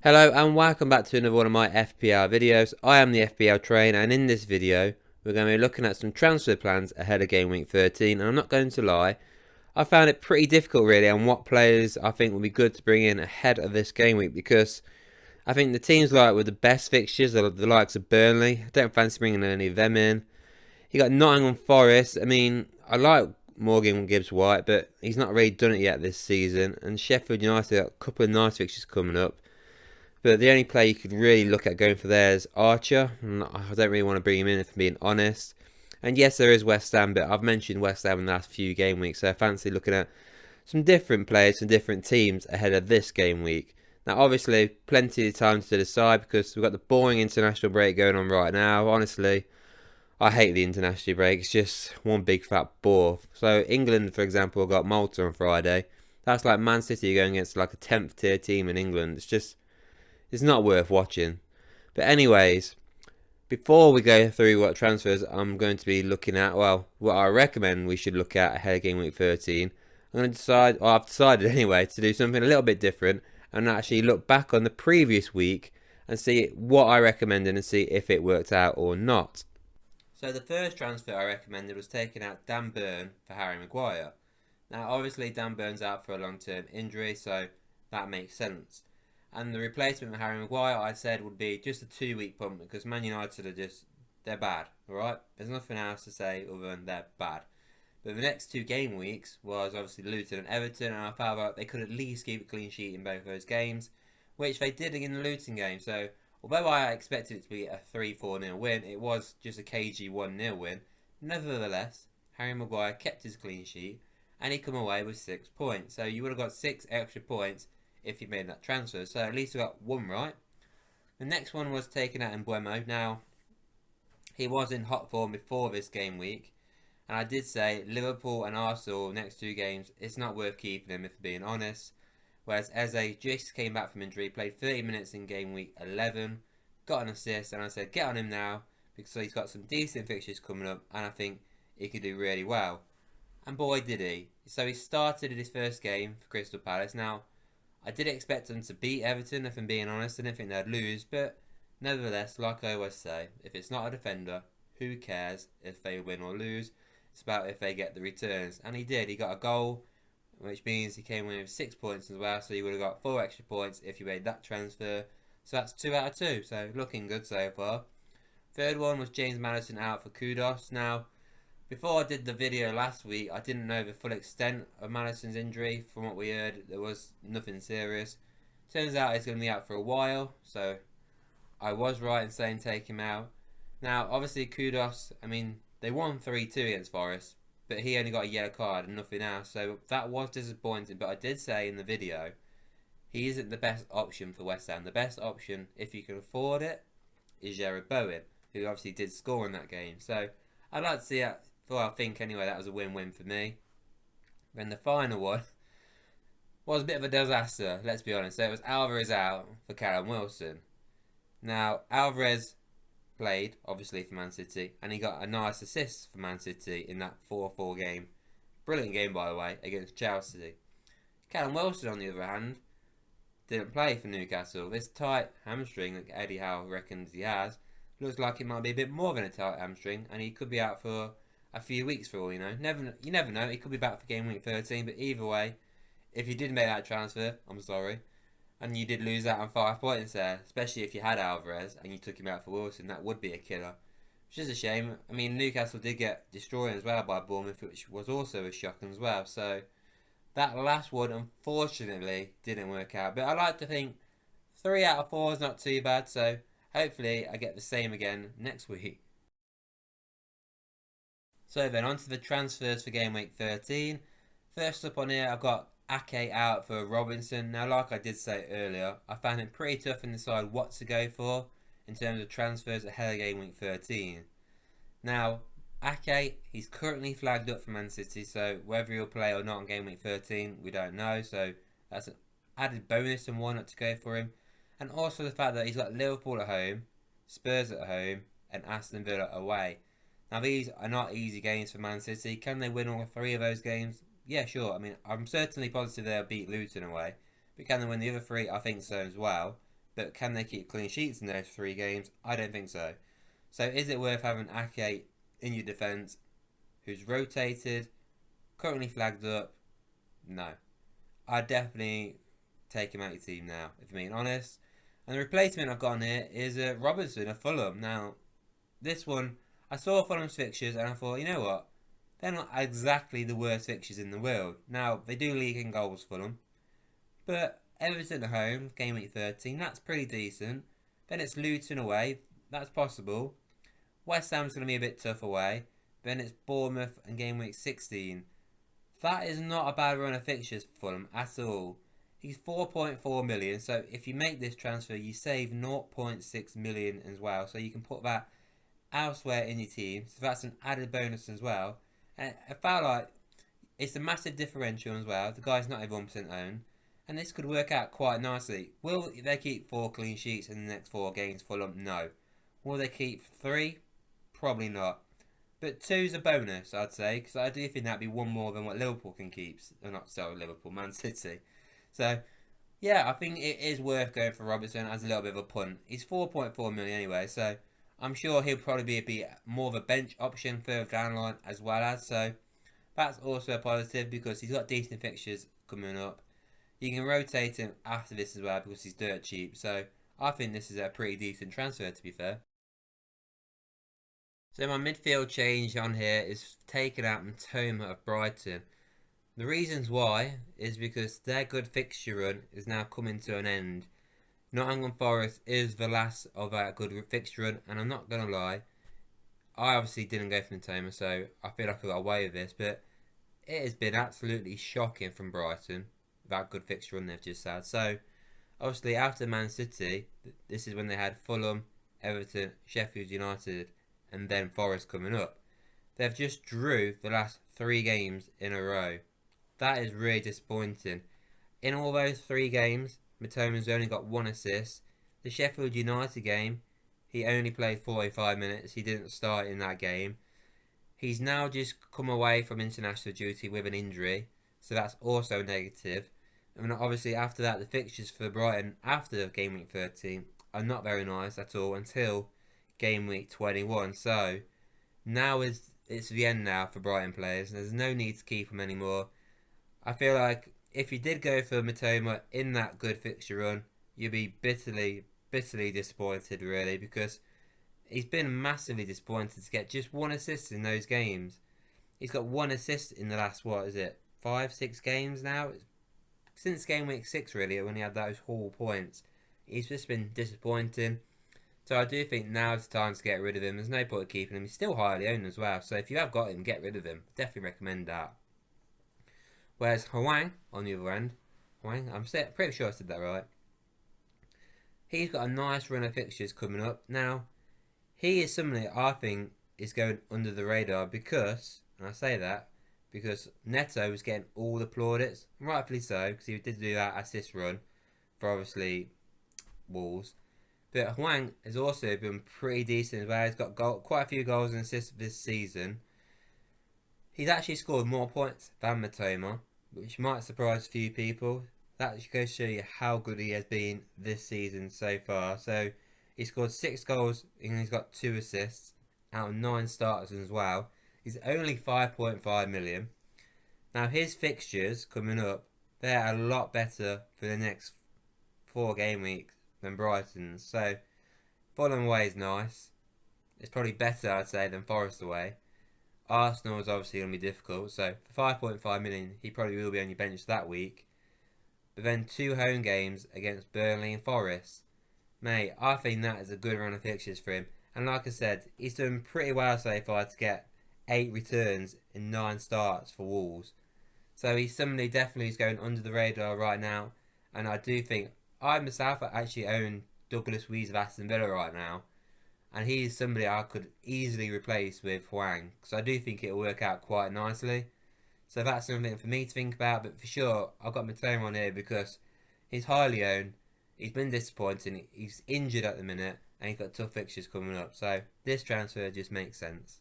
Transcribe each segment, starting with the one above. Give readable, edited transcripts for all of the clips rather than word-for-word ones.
Hello and welcome back to another one of my FPL videos. I am the FPL trainer, and in this video we're going to be looking at some transfer plans ahead of game week 13. And I'm not going to lie, I found it pretty difficult really on what players I think would be good to bring in ahead of this game week, because I think the teams like with the best fixtures are the likes of Burnley. I don't fancy bringing any of them in. You got Nottingham Forest. I mean, I like Morgan Gibbs-White, but he's not really done it yet this season. And Sheffield United got a couple of nice fixtures coming up. But the only player you could really look at going for there is Archer. I don't really want to bring him in if I'm being honest. And yes, there is West Ham, but I've mentioned West Ham in the last few game weeks, so I fancy looking at some different players from different teams ahead of this game week. Now, obviously, plenty of time to decide because we've got the boring international break going on right now. Honestly, I hate the international break. It's just one big fat bore. So England, for example, got Malta on Friday. That's like Man City going against like a 10th tier team in England. It's not worth watching. But anyways, before we go through what transfers I'm going to be looking at, well, what I recommend we should look at ahead of game week 13, I'm going to decide, or I've decided anyway, to do something a little bit different and actually look back on the previous week and see what I recommended and see if it worked out or not. So the first transfer I recommended was taking out Dan Burn for Harry Maguire. Now obviously Dan Burn's out for a long-term injury, so that makes sense. And the replacement for Harry Maguire, I said, would be just a 2-week punt, because Man United are they're bad, alright? There's nothing else to say other than they're bad. But the next 2 game weeks was obviously Luton and Everton, and I felt like they could at least keep a clean sheet in both those games, which they did in the Luton game. So, although I expected it to be a 3-4-0 win, it was just a cagey 1-0 win. Nevertheless, Harry Maguire kept his clean sheet, and he come away with 6 points. So you would have got 6 extra points if you made that transfer, so at least we got 1 right. The next one was taken out in Mbeumo. Now, he was in hot form before this game week, and I did say Liverpool and Arsenal next 2 games, it's not worth keeping him if I'm being honest. Whereas Eze just came back from injury, played 30 minutes in game week 11, got an assist, and I said get on him now because he's got some decent fixtures coming up, and I think he could do really well. And boy did he. So he started his first game for Crystal Palace. Now, I did expect them to beat Everton, if I'm being honest. I didn't think they'd lose, but nevertheless, like I always say, if it's not a defender, who cares if they win or lose? It's about if they get the returns. And he did. He got a goal, which means he came in with 6 points as well, so he would have got 4 extra points if you made that transfer. So that's 2 out of 2, so looking good so far. Third one was James Maddison out for Kudos. Now, before I did the video last week, I didn't know the full extent of Maddison's injury. From what we heard, there was nothing serious. Turns out he's going to be out for a while, so I was right in saying take him out. Now, obviously, Kudos, I mean, they won 3-2 against Forest, but he only got a yellow card and nothing else, so that was disappointing. But I did say in the video, he isn't the best option for West Ham. The best option, if you can afford it, is Jared Bowen, who obviously did score in that game. So I'd like to see that. Well, I think anyway that was a win-win for me. Then the final one was a bit of a disaster, let's be honest. So it was Alvarez out for Callum Wilson. Now, Alvarez played, obviously, for Man City, and he got a nice assist for Man City in that 4-4 game. Brilliant game, by the way, against Chelsea. Callum Wilson, on the other hand, didn't play for Newcastle. This tight hamstring that Eddie Howe reckons he has looks like it might be a bit more than a tight hamstring, and he could be out for a few weeks for all you know. You never know. He could be back for game week 13. But either way, if you did make that transfer, I'm sorry, and you did lose out on 5 points there, especially if you had Alvarez and you took him out for Wilson, that would be a killer. Which is a shame. I mean, Newcastle did get destroyed as well by Bournemouth, which was also a shock as well. So that last one, unfortunately, didn't work out. But I like to think 3 out of 4 is not too bad. So hopefully I get the same again next week. So then, on to the transfers for game week 13. First up on here, I've got Ake out for Robinson. Now, like I did say earlier, I found it pretty tough to decide what to go for in terms of transfers ahead of game week 13. Now, Ake, he's currently flagged up for Man City, so whether he'll play or not in game week 13, we don't know. So that's an added bonus and why not to go for him. And also the fact that he's got Liverpool at home, Spurs at home, and Aston Villa away. Now, these are not easy games for Man City. Can they win all 3 of those games? Yeah, sure. I mean, I'm certainly positive they'll beat Luton away. But can they win the other 3? I think so as well. but can they keep clean sheets in those 3 games? I don't think so. So is it worth having Ake in your defence, who's rotated, currently flagged up? No. I'd definitely take him out of your team now, if I'm being honest. And the replacement I've got on here is Robertson of Fulham. Now, this one, I saw Fulham's fixtures and I thought, you know what? They're not exactly the worst fixtures in the world. Now, they do leak in goals, Fulham. But Everton at home, game week 13, that's pretty decent. Then it's Luton away, that's possible. West Ham's going to be a bit tough away. Then it's Bournemouth and game week 16. That is not a bad run of fixtures for Fulham at all. He's 4.4 million, so if you make this transfer, you save 0.6 million as well. So you can put that elsewhere in your team. So that's an added bonus as well. And I felt like it's a massive differential as well. The guy's not even 1% owned. And this could work out quite nicely. Will they keep 4 clean sheets in the next 4 games Fulham? No. Will they keep 3? Probably not. But 2's a bonus, I'd say, because I do think that'd be one more than what Liverpool can keep. Not so Liverpool, Man City. So, yeah, I think it is worth going for Robertson as a little bit of a punt. He's 4.4 million anyway, so I'm sure he'll probably be more of a bench option further down the line as well as. So, that's also a positive because he's got decent fixtures coming up. You can rotate him after this as well because he's dirt cheap. So, I think this is a pretty decent transfer, to be fair. So my midfield change on here is taking out Matoma of Brighton. The reasons why is because their good fixture run is now coming to an end. Nottingham Forest is the last of that good fixture run, and I'm not going to lie, I obviously didn't go for Matoma, so I feel like I got away with this, but it has been absolutely shocking from Brighton, that good fixture run they've just had. So, obviously after Man City, this is when they had Fulham, Everton, Sheffield United, and then Forest coming up. They've just drew the last 3 games in a row. That is really disappointing. In all those 3 games, Matoma's only got 1 assist. The Sheffield United game, he only played 45 minutes. He didn't start in that game. He's now just come away from international duty with an injury, so that's also negative. And obviously after that, the fixtures for Brighton after game week 13 are not very nice at all until game week 21. So now it's the end now for Brighton players. There's no need to keep them anymore. I feel like if you did go for Matoma in that good fixture run, you'd be bitterly disappointed really, because he's been massively disappointed to get just 1 assist in those games. He's got 1 assist in the last, 5-6 games now? Since game week 6 really, when he had those haul points. He's just been disappointing. So I do think now's the time to get rid of him. There's no point keeping him. He's still highly owned as well. So if you have got him, get rid of him. Definitely recommend that. Whereas Hwang, on the other end, I'm pretty sure I said that right. He's got a nice run of fixtures coming up. Now, he is somebody I think is going under the radar because, and I say that, because Neto was getting all the plaudits. Rightfully so, because he did do that assist run for obviously Wolves. But Hwang has also been pretty decent as well. He's got quite a few goals and assists this season. He's actually scored more points than Matoma, which might surprise a few people. That goes to show you how good he has been this season so far. So he scored 6 goals and he's got 2 assists out of 9 starters as well. He's only 5.5 million. Now his fixtures coming up, they're a lot better for the next 4 game weeks than Brighton's. So Fulham away is nice. It's probably better, I'd say, than Forest away. Arsenal is obviously going to be difficult. So for 5.5 million, he probably will be on your bench that week. But then 2 home games against Burnley and Forest. Mate, I think that is a good run of fixtures for him. And like I said, he's doing pretty well so far to get 8 returns in 9 starts for Wolves. So he's somebody definitely is going under the radar right now. And I do think I myself actually own Douglas Luiz of Aston Villa right now. And he is somebody I could easily replace with Hwang. Because I do think it'll work out quite nicely. So that's something for me to think about. But for sure, I've got Matoma on here because he's highly owned. He's been disappointing. He's injured at the minute. And he's got tough fixtures coming up. So this transfer just makes sense.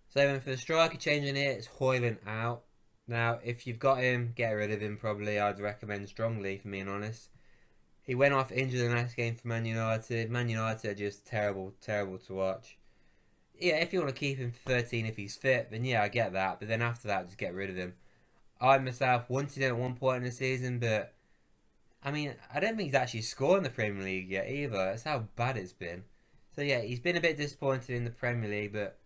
So then for the striker change in here, it's Højlund out. Now, if you've got him, get rid of him probably. I'd recommend strongly, for being honest. He went off injured in the last game for Man United. Man United are just terrible, terrible to watch. Yeah, if you want to keep him for 13 if he's fit, then yeah, I get that. But then after that, just get rid of him. I myself wanted him at one point in the season, but I mean, I don't think he's actually scored in the Premier League yet either. That's how bad it's been. So yeah, he's been a bit disappointed in the Premier League, but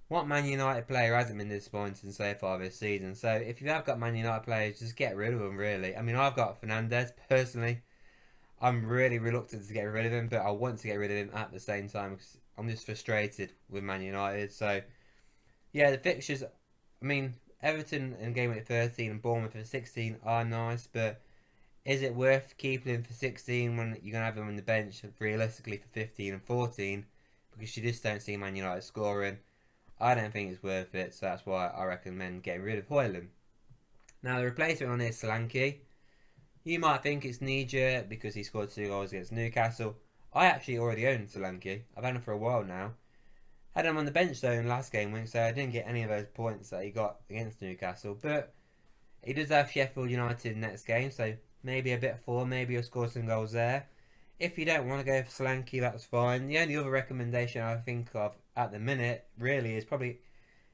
what Man United player hasn't been disappointing so far this season? So if you have got Man United players, just get rid of them, really. I mean, I've got Fernandes, personally. I'm really reluctant to get rid of him, but I want to get rid of him at the same time because I'm just frustrated with Man United. So, yeah, the fixtures, I mean, Everton in game week 13 and Bournemouth for 16 are nice, but is it worth keeping him for 16 when you're going to have him on the bench realistically for 15 and 14? Because you just don't see Man United scoring. I don't think it's worth it, so that's why I recommend getting rid of Højlund. Now, the replacement on here is Solanke. You might think it's knee-jerk because he scored 2 goals against Newcastle. I actually already own Solanke. I've had him for a while now. Had him on the bench though in the last game week, so I didn't get any of those points that he got against Newcastle. But he does have Sheffield United next game, so maybe a bit of form, maybe he'll score some goals there. If you don't want to go for Solanke, that's fine. The only other recommendation I think of at the minute, really, is probably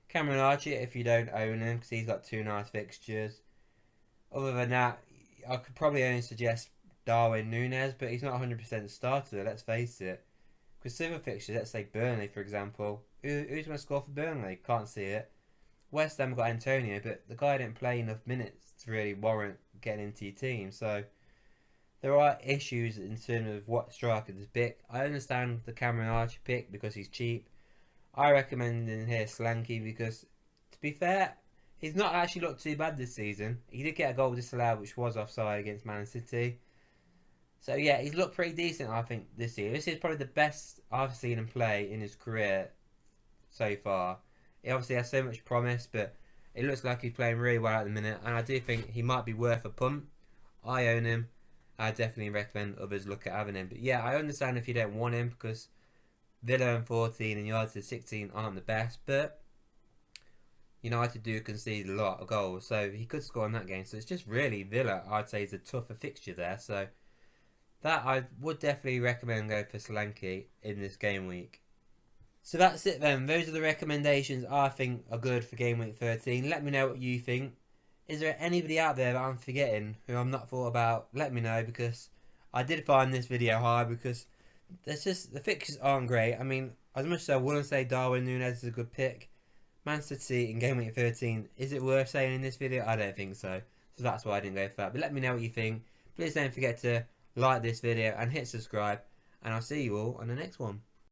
Cameron Archer if you don't own him, because he's got 2 nice fixtures. Other than that, I could probably only suggest Darwin Núñez, but he's not 100% starter, let's face it. Because some other fixtures, let's say Burnley, for example. Who's going to score for Burnley? Can't see it. West Ham got Antonio, but the guy didn't play enough minutes to really warrant getting into your team. So there are issues in terms of what striker to pick. I understand the Cameron Archer pick because he's cheap. I recommend in here Solanke because, to be fair, he's not actually looked too bad this season. He did get a goal disallowed, which was offside against Man City. So yeah, he's looked pretty decent, I think, this year. This is probably the best I've seen him play in his career so far. He obviously has so much promise, but it looks like he's playing really well at the minute. And I do think he might be worth a punt. I own him. I definitely recommend others look at having him. But yeah, I understand if you don't want him because Villa and 14 and United 16 aren't the best. But United do concede a lot of goals, so he could score in that game. So it's just really Villa, I'd say, is a tougher fixture there. So that I would definitely recommend going for Solanke in this game week. So that's it then. Those are the recommendations I think are good for game week 13. Let me know what you think. Is there anybody out there that I'm forgetting who I'm not thought about? Let me know, because I did find this video hard because there's just the fixtures aren't great. I mean, as much as I wouldn't say Darwin Núñez is a good pick, Man City in game week 13, is it worth saying in this video? I don't think so. So that's why I didn't go for that. But let me know what you think. Please don't forget to like this video and hit subscribe. And I'll see you all on the next one.